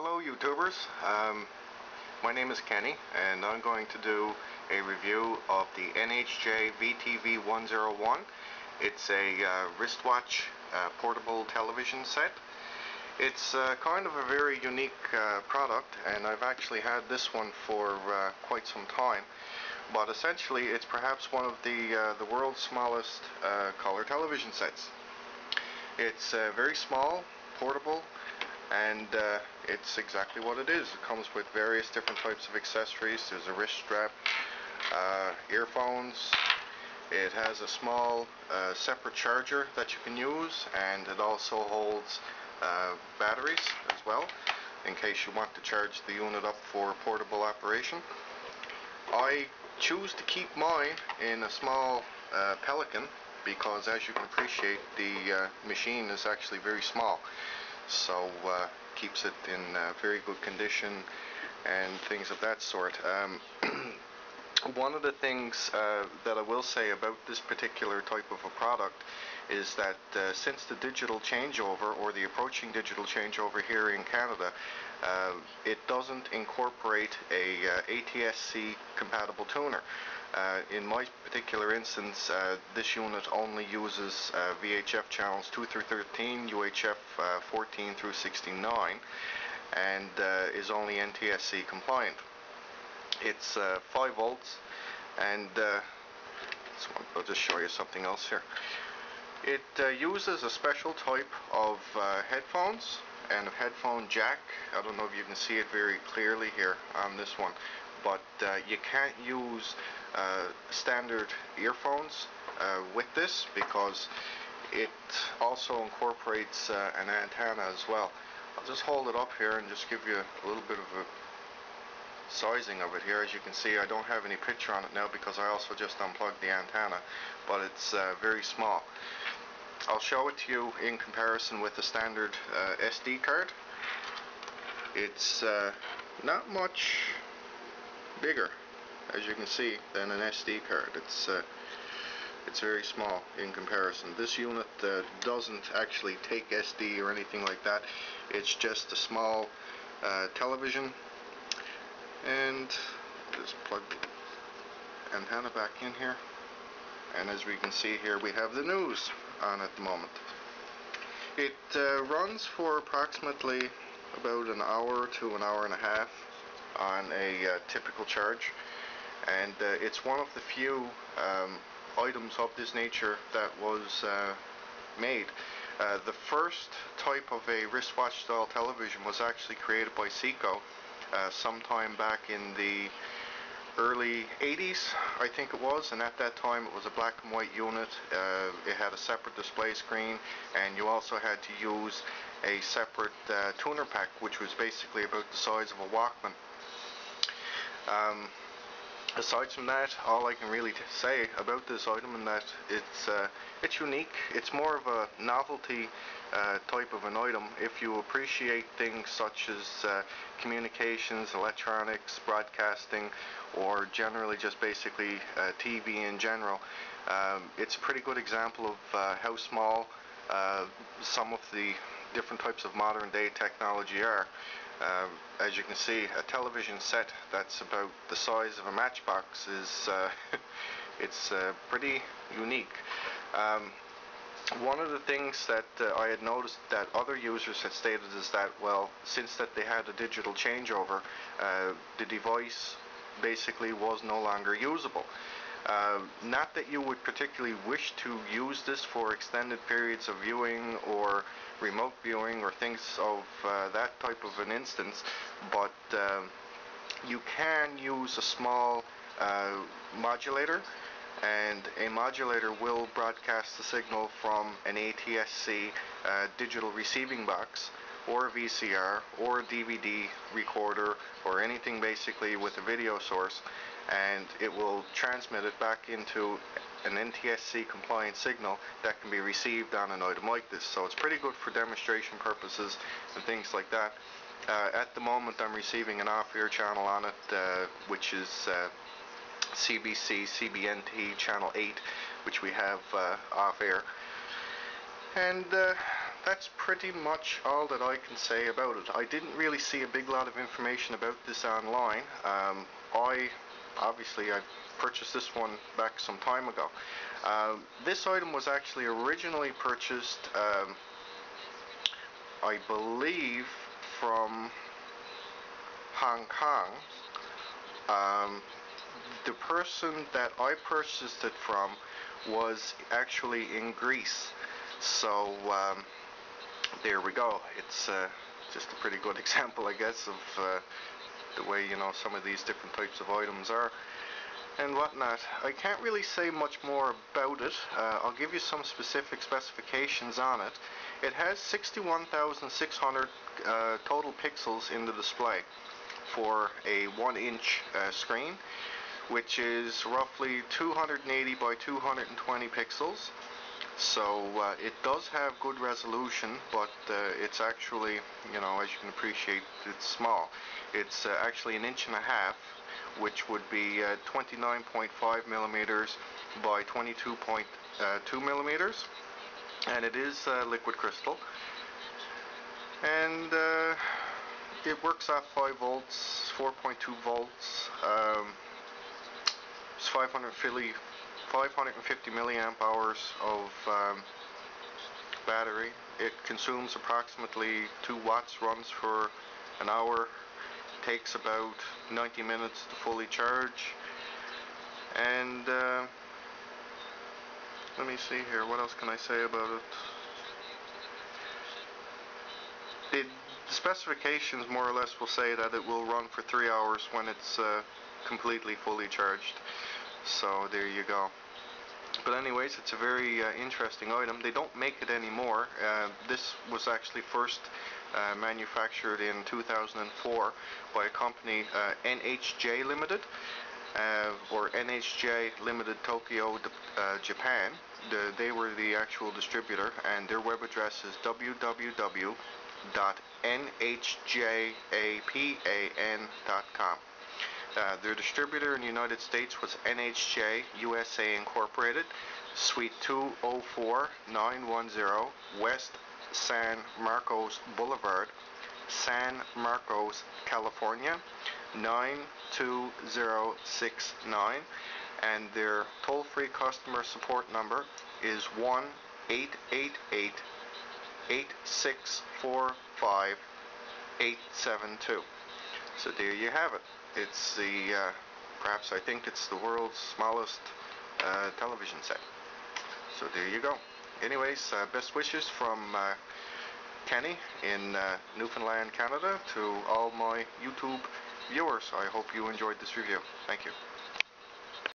Hello YouTubers, my name is Kenny and I'm going to do a review of the NHJ VTV-101. It's a wristwatch portable television set. It's kind of a very unique product, and I've actually had this one for quite some time. But essentially it's perhaps one of the world's smallest color television sets. It's very small, portable, and it's exactly what it is. It comes with various different types of accessories. There's a wrist strap, earphones. It has a small separate charger that you can use, and it also holds batteries as well in case you want to charge the unit up for portable operation. I choose to keep mine in a small Pelican because, as you can appreciate, the machine is actually very small. So keeps it in very good condition and things of that sort. One of the things that I will say about this particular type of a product is that since the digital changeover, or the approaching digital changeover here in Canada, it doesn't incorporate a ATSC compatible tuner. In my particular instance, this unit only uses VHF channels 2 through 13, UHF 14 through 69, and is only NTSC compliant. It's 5 volts, and I'll just show you something else here. It uses a special type of headphones and a headphone jack. I don't know if you can see it very clearly here on this one, but you can't use standard earphones with this because it also incorporates an antenna as well. I'll just hold it up here and just give you a little bit of a sizing of it here. As you can see, I don't have any picture on it now because I also just unplugged the antenna, but it's very small. I'll show it to you in comparison with the standard SD card. It's not much bigger, as you can see, than an SD card. It's very small in comparison. This unit doesn't actually take SD or anything like that. It's just a small television, and just plug the antenna back in here, and as we can see here, we have the news on at the moment. It runs for approximately about an hour to an hour and a half on a typical charge, and it's one of the few items of this nature that was made. The first type of a wristwatch style television was actually created by Seiko sometime back in the early 80s, I think it was, and at that time it was a black and white unit. It had a separate display screen, and you also had to use a separate tuner pack, which was basically about the size of a Walkman. Aside from that, all I can really say about this item is that it's unique. It's more of a novelty type of an item. If you appreciate things such as communications, electronics, broadcasting, or generally just basically TV in general, it's a pretty good example of how small some of the different types of modern day technology are. As you can see, a television set that's about the size of a matchbox is it's pretty unique. One of the things that I had noticed that other users had stated is that, well, since that they had a digital changeover, the device basically was no longer usable. Not that you would particularly wish to use this for extended periods of viewing or remote viewing or things of that type of an instance, but you can use a small modulator, and a modulator will broadcast the signal from an ATSC digital receiving box, or a VCR, or a DVD recorder, or anything basically with a video source, and it will transmit it back into an NTSC compliant signal that can be received on an item like this. So it's pretty good for demonstration purposes and things like that. At the moment I'm receiving an off-air channel on it, which is CBC, CBNT channel 8, which we have off-air. And that's pretty much all that I can say about it. I didn't really see a big lot of information about this online. I purchased this one back some time ago. This item was actually originally purchased, I believe, from Hong Kong. The person that I purchased it from was actually in Greece. So there we go. It's just a pretty good example, I guess, of the way, you know, some of these different types of items are and whatnot. I can't really say much more about it. I'll give you some specific specifications on it. It has 61,600 total pixels in the display for a 1-inch screen, which is roughly 280 by 220 pixels. So it does have good resolution, but it's actually, you know, as you can appreciate, it's small. It's actually 1.5 inches, which would be 29.5 millimeters by 22.2 millimeters, and it is liquid crystal, and it works at 5 volts, 4.2 volts. It's 550 milliamp hours of battery. It consumes approximately 2 watts, runs for an hour, takes about 90 minutes to fully charge. And let me see here, what else can I say about it? The specifications more or less will say that it will run for 3 hours when it's completely fully charged. So there you go. But anyways, it's a very interesting item. They don't make it anymore. This was actually first manufactured in 2004 by a company, NHJ Limited, or NHJ Limited Tokyo, Japan. They were the actual distributor, and their web address is www.nhjapan.com. Their distributor in the United States was NHJ USA Incorporated, Suite 204910, West San Marcos Boulevard, San Marcos, California, 92069, and their toll-free customer support number is 1-888-8645-872. So there you have it. It's the, perhaps I think it's the world's smallest television set. So there you go. Anyways, best wishes from Kenny in Newfoundland, Canada, to all my YouTube viewers. I hope you enjoyed this review. Thank you.